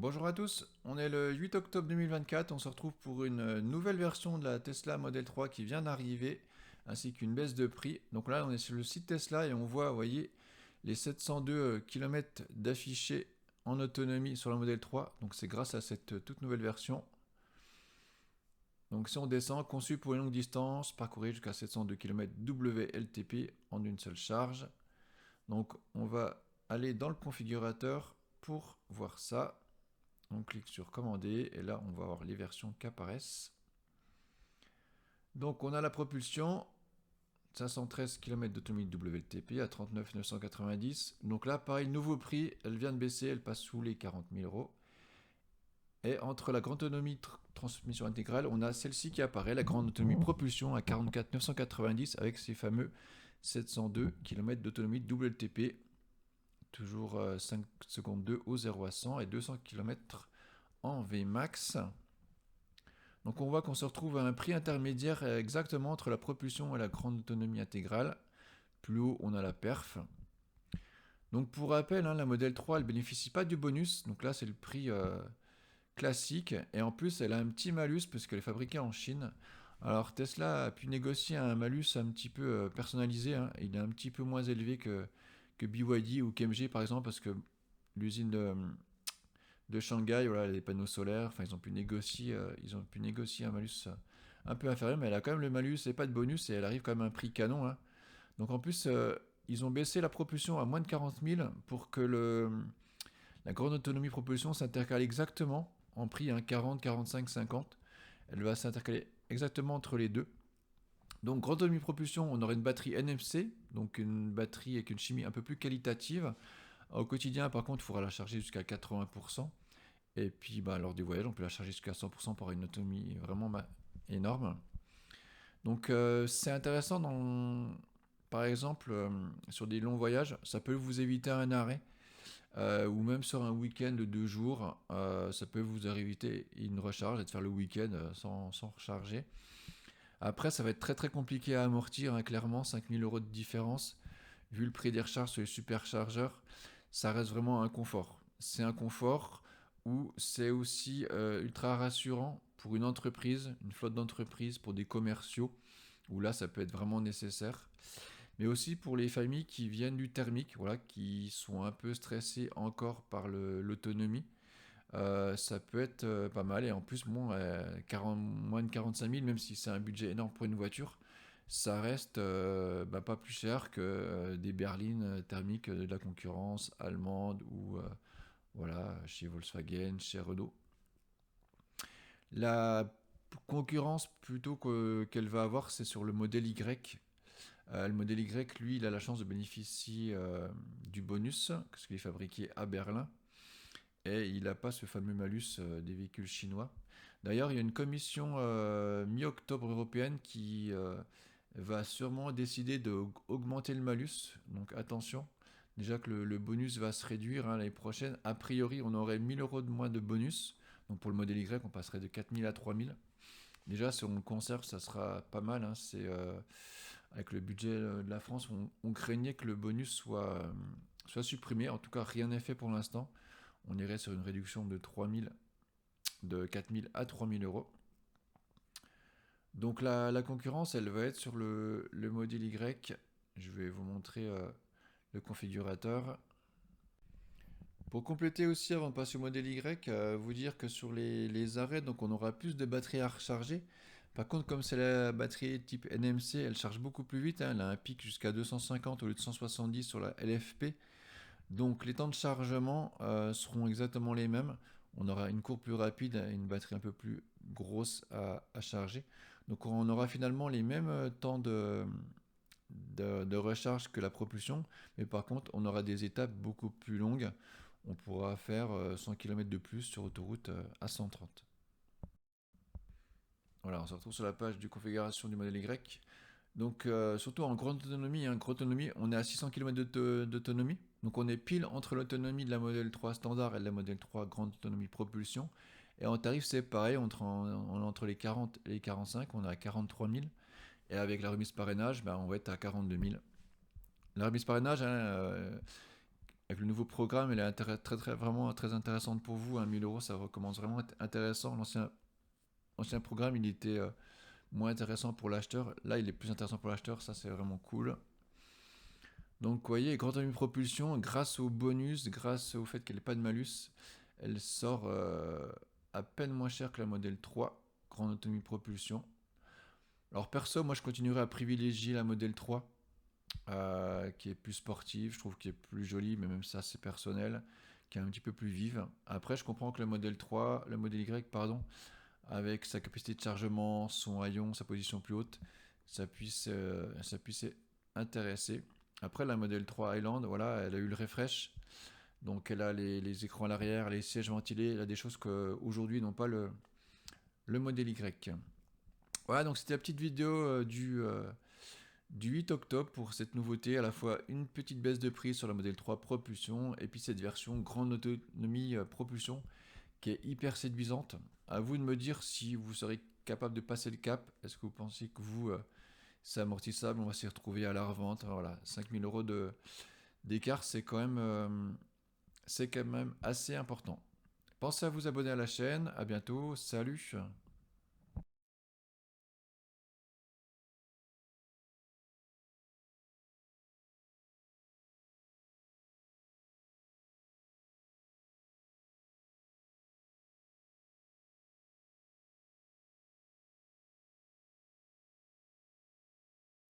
Bonjour à tous, on est le 8 octobre 2024, on se retrouve pour une nouvelle version de la Tesla Model 3 qui vient d'arriver, ainsi qu'une baisse de prix. Donc là on est sur le site Tesla et on voit, vous voyez, les 702 km d'affichés en autonomie sur la Model 3, donc c'est grâce à cette toute nouvelle version. Donc si on descend, conçu pour une longue distance, parcourir jusqu'à 702 km WLTP en une seule charge. Donc on va aller dans le configurateur pour voir ça. On clique sur commander et là on va avoir les versions qui apparaissent. Donc on a la propulsion 513 km d'autonomie WLTP à 39 990. Donc là pareil, nouveau prix, elle vient de baisser, elle passe sous les 40 000 euros. Et entre la grande autonomie transmission intégrale, on a celle-ci qui apparaît, la grande autonomie propulsion à 44 990 avec ces fameux 702 km d'autonomie WLTP. Toujours 5 secondes 2 au 0 à 100 et 200 km en Vmax. Donc on voit qu'on se retrouve à un prix intermédiaire exactement entre la propulsion et la grande autonomie intégrale. Plus haut, on a la perf. Donc pour rappel, la Model 3, elle ne bénéficie pas du bonus. Donc là, c'est le prix classique. Et en plus, elle a un petit malus parce qu'elle est fabriquée en Chine. Alors Tesla a pu négocier un malus un petit peu personnalisé. Il est un petit peu moins élevé que BYD ou KMG par exemple parce que l'usine de Shanghai, voilà, les panneaux solaires, enfin ils ont pu négocier un malus un peu inférieur, mais elle a quand même le malus et pas de bonus et elle arrive quand même à un prix canon. Donc en plus, ils ont baissé la propulsion à moins de 40 000 pour que la grande autonomie propulsion s'intercale exactement en prix 40, 45, 50. Elle va s'intercaler exactement entre les deux. Donc grande autonomie propulsion, on aurait une batterie NMC, donc une batterie avec une chimie un peu plus qualitative. Au quotidien, par contre, il faudra la charger jusqu'à 80%. Et puis, lors du voyage, on peut la charger jusqu'à 100% pour une autonomie vraiment énorme. Donc, c'est intéressant, par exemple, sur des longs voyages, ça peut vous éviter un arrêt. Ou même sur un week-end de 2 jours, ça peut vous éviter une recharge et de faire le week-end sans recharger. Après, ça va être très très compliqué à amortir, clairement, 5000 euros de différence. Vu le prix des recharges sur les superchargeurs, ça reste vraiment un confort. C'est un confort où c'est aussi ultra rassurant pour une entreprise, une flotte d'entreprises, pour des commerciaux, où là ça peut être vraiment nécessaire. Mais aussi pour les familles qui viennent du thermique, voilà, qui sont un peu stressées encore par l'autonomie. Ça peut être pas mal. Et en plus, bon, moins de 45 000, même si c'est un budget énorme pour une voiture, ça reste pas plus cher que des berlines thermiques de la concurrence allemande ou voilà, chez Volkswagen, chez Renault. La concurrence plutôt qu'elle va avoir, c'est sur le modèle Y. Le modèle Y, lui, il a la chance de bénéficier du bonus, parce qu'il est fabriqué à Berlin. Et il n'a pas ce fameux malus des véhicules chinois. D'ailleurs, il y a une commission mi-octobre européenne qui va sûrement décider d'augmenter le malus. Donc attention, déjà que le bonus va se réduire l'année prochaine. A priori, on aurait 1000 euros de moins de bonus. Donc pour le modèle Y, on passerait de 4000 à 3000. Déjà, si on le conserve, ça sera pas mal. C'est avec le budget de la France, on craignait que le bonus soit supprimé. En tout cas, rien n'est fait pour l'instant. On irait sur une réduction de 3000, de 4000 à 3000 euros. Donc la concurrence, elle va être sur le modèle Y. Je vais vous montrer le configurateur. Pour compléter aussi, avant de passer au modèle Y, vous dire que sur les arrêts, donc on aura plus de batterie à recharger. Par contre, comme c'est la batterie type NMC, elle charge beaucoup plus vite. Elle a un pic jusqu'à 250 au lieu de 170 sur la LFP. Donc les temps de chargement seront exactement les mêmes. On aura une courbe plus rapide et une batterie un peu plus grosse à charger. Donc on aura finalement les mêmes temps de recharge que la propulsion, mais par contre on aura des étapes beaucoup plus longues. On pourra faire 100 km de plus sur autoroute à 130. Voilà, on se retrouve sur la page de configuration du modèle Y. Donc, surtout en grande autonomie, on est à 600 km d'autonomie. Donc, on est pile entre l'autonomie de la Model 3 standard et de la Model 3 grande autonomie propulsion. Et en tarif, c'est pareil, entre les 40 et les 45, on est à 43 000. Et avec la remise parrainage, on va être à 42 000. La remise parrainage, avec le nouveau programme, elle est vraiment très intéressante pour vous. 1000 euros, ça recommence vraiment être intéressant. L'ancien programme, il était moins intéressant pour l'acheteur. Là, il est plus intéressant pour l'acheteur. Ça, c'est vraiment cool. Donc, vous voyez, Grande Autonomie Propulsion, grâce au bonus, grâce au fait qu'elle n'ait pas de malus, elle sort à peine moins cher que la modèle 3, Grande Autonomie Propulsion. Alors, perso, moi, je continuerai à privilégier la modèle 3, qui est plus sportive, je trouve qu'elle est plus jolie, mais même ça, c'est personnel, qui est un petit peu plus vive. Après, je comprends que le modèle Y, pardon, avec sa capacité de chargement, son haillon, sa position plus haute, ça puisse intéresser. Après, la modèle 3 Highland, voilà, elle a eu le refresh. Donc, elle a les écrans à l'arrière, les sièges ventilés, elle a des choses qu'aujourd'hui n'ont pas le modèle Y. Voilà, donc c'était la petite vidéo du 8 octobre pour cette nouveauté, à la fois une petite baisse de prix sur la modèle 3 Propulsion et puis cette version grande autonomie propulsion qui est hyper séduisante. À vous de me dire si vous serez capable de passer le cap. Est-ce que vous pensez que c'est amortissable? On va s'y retrouver à la revente. Voilà, 5000 euros d'écart, c'est quand même assez important. Pensez à vous abonner à la chaîne. À bientôt. Salut!